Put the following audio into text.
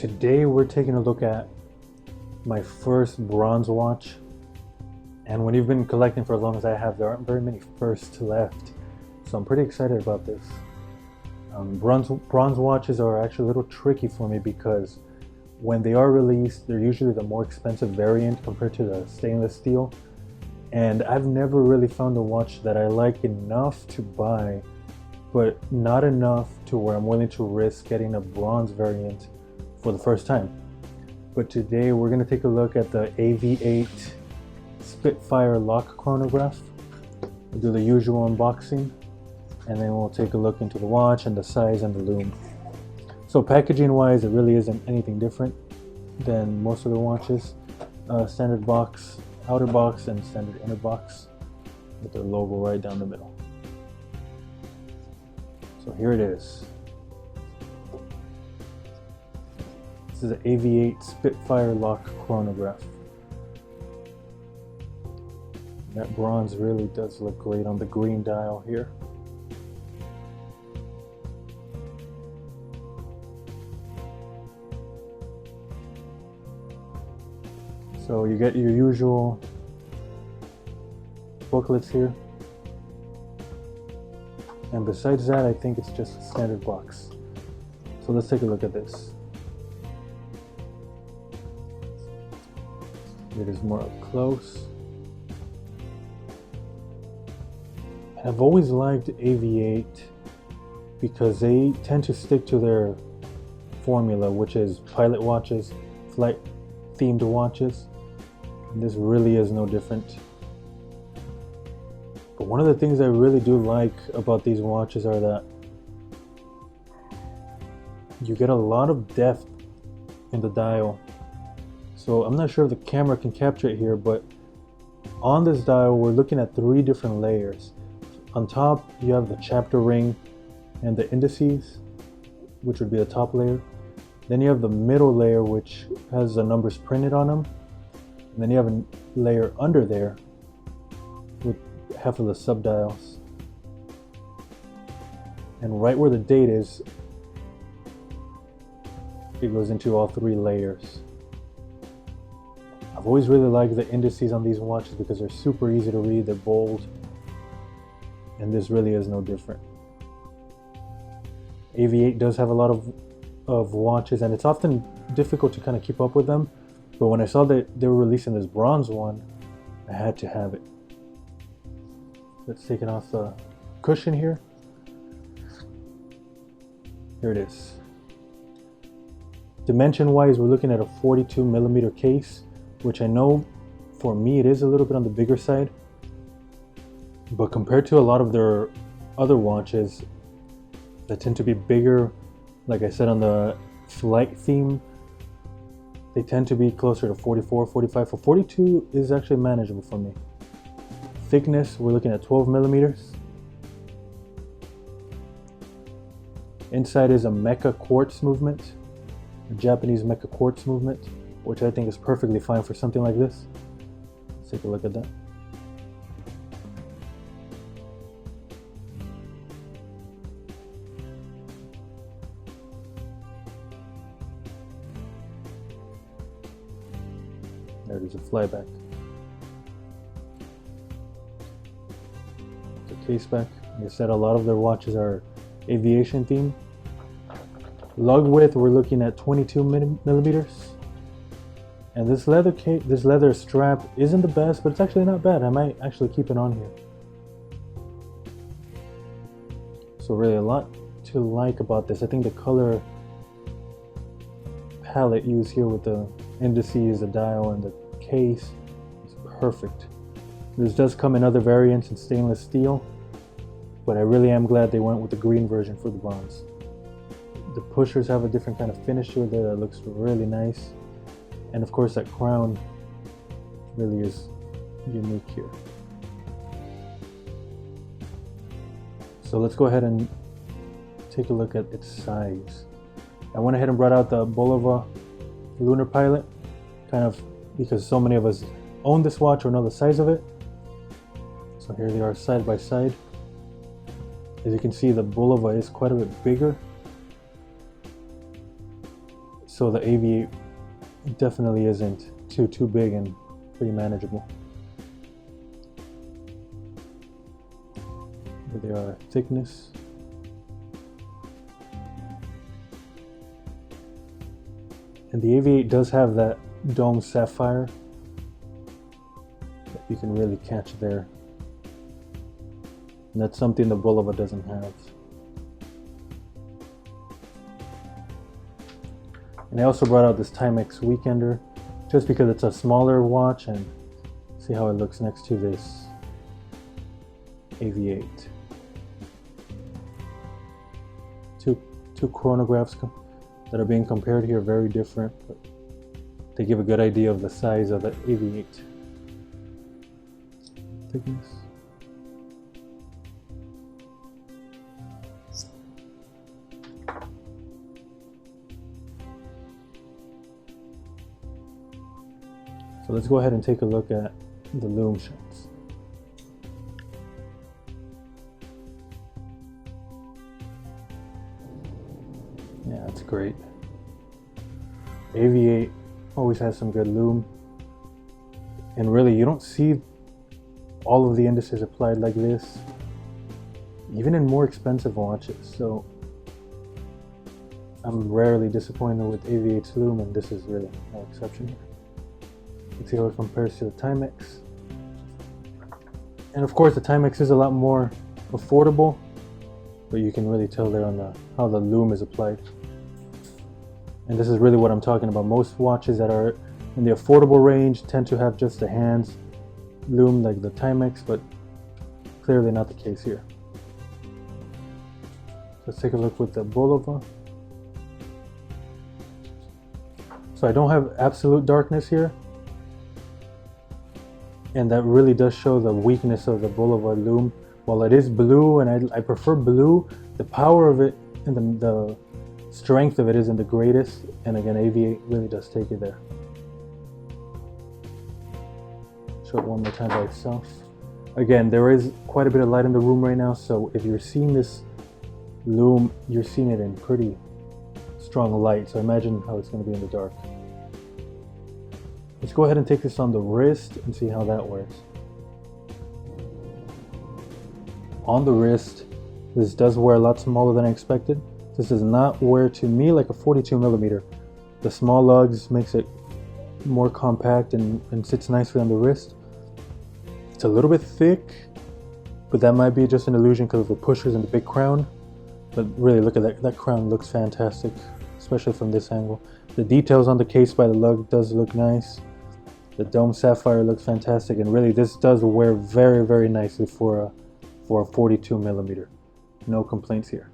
Today we're taking a look at my first bronze watch, and when you've been collecting for as long as I have, there aren't very many firsts left, so I'm pretty excited about this. Bronze watches are actually a little tricky for me because when they are released, they're usually the more expensive variant compared to the stainless steel, and I've never really found a watch that I like enough to buy, but not enough to where I'm willing to risk getting a bronze variant for the first time. But today we're going to take a look at the AVI-8 Spitfire Lock Chronograph. We'll do the usual unboxing, and then we'll take a look into the watch and the size and the lume. So packaging wise, it really isn't anything different than most of the watches. Standard box, outer box, and standard inner box with their logo right down the middle. So here it is. This is an AVI-8 Spitfire Lock Chronograph. That bronze really does look great on the green dial here. So you get your usual booklets here. And besides that, I think it's just a standard box. So let's take a look at this. It is more up close. I've always liked AVI-8 because they tend to stick to their formula, which is pilot watches, flight themed watches. And this really is no different. But one of the things I really do like about these watches are that you get a lot of depth in the dial. So I'm not sure if the camera can capture it here, but on this dial we're looking at 3 different layers. On top you have the chapter ring and the indices, which would be the top layer. Then you have the middle layer, which has the numbers printed on them. And then you have a layer under there with half of the subdials. And right where the date is, it goes into all 3 layers. I've always really liked the indices on these watches because they're super easy to read, they're bold, and this really is no different. AVI-8 does have a lot of watches, and it's often difficult to kind of keep up with them, but when I saw that they were releasing this bronze one, I had to have it. Let's take it off the cushion here. Here it is. Dimension wise, we're looking at a 42mm case, which I know for me it is a little bit on the bigger side, but compared to a lot of their other watches that tend to be bigger, like I said on the flight theme, they tend to be closer to 44, 45. For 42 is actually manageable for me. Thickness, we're looking at 12mm. Inside is a mecha quartz movement, a Japanese mecha quartz movement, which I think is perfectly fine for something like this. Let's take a look at that. There it is, a flyback. The case back. Like I said, a lot of their watches are aviation themed. Lug width, we're looking at 22mm. And this leather strap isn't the best, but it's actually not bad. I might actually keep it on here. So really a lot to like about this. I think the color palette used here with the indices, the dial, and the case is perfect. This does come in other variants in stainless steel, but I really am glad they went with the green version for the bronze. The pushers have a different kind of finish to it there that looks really nice. And of course that crown really is unique here. So let's go ahead and take a look at its size. I went ahead and brought out the Bulova Lunar Pilot, kind of because so many of us own this watch or know the size of it. So here they are side by side. As you can see, the Bulova is quite a bit bigger. So the AVI-8 definitely isn't too big and pretty manageable. Here they are, thickness. And the AVI-8 does have that dome sapphire that you can really catch there. And that's something the Bulova doesn't have. And I also brought out this Timex Weekender just because it's a smaller watch, and see how it looks next to this AVI-8. Two chronographs that are being compared here, very different, but they give a good idea of the size of the AVI-8. Thickness. So let's go ahead and take a look at the lume shots. Yeah, that's great. AVI-8 always has some good lume, and really you don't see all of the indices applied like this, even in more expensive watches. So I'm rarely disappointed with AVI-8's lume, and this is really no exception here. Let's see how it compares to the Timex. And of course the Timex is a lot more affordable, but you can really tell there on how the lume is applied. And this is really what I'm talking about. Most watches that are in the affordable range tend to have just the hands lume like the Timex, but clearly not the case here. Let's take a look with the Bulova. So I don't have absolute darkness here, and that really does show the weakness of the Bulova lume. While it is blue, and I prefer blue, the power of it and the strength of it isn't the greatest, and again AVI-8 really does take it there. Show it one more time by itself. Again, there is quite a bit of light in the room right now, so if you're seeing this lume, you're seeing it in pretty strong light, so imagine how it's going to be in the dark. Let's go ahead and take this on the wrist and see how that wears. On the wrist, this does wear a lot smaller than I expected. This does not wear to me like a 42mm. The small lugs makes it more compact and sits nicely on the wrist. It's a little bit thick, but that might be just an illusion because of the pushers and the big crown. But really, look at that. That crown looks fantastic, especially from this angle. The details on the case by the lug does look nice. The dome sapphire looks fantastic, and really this does wear very nicely for a 42mm. No complaints here.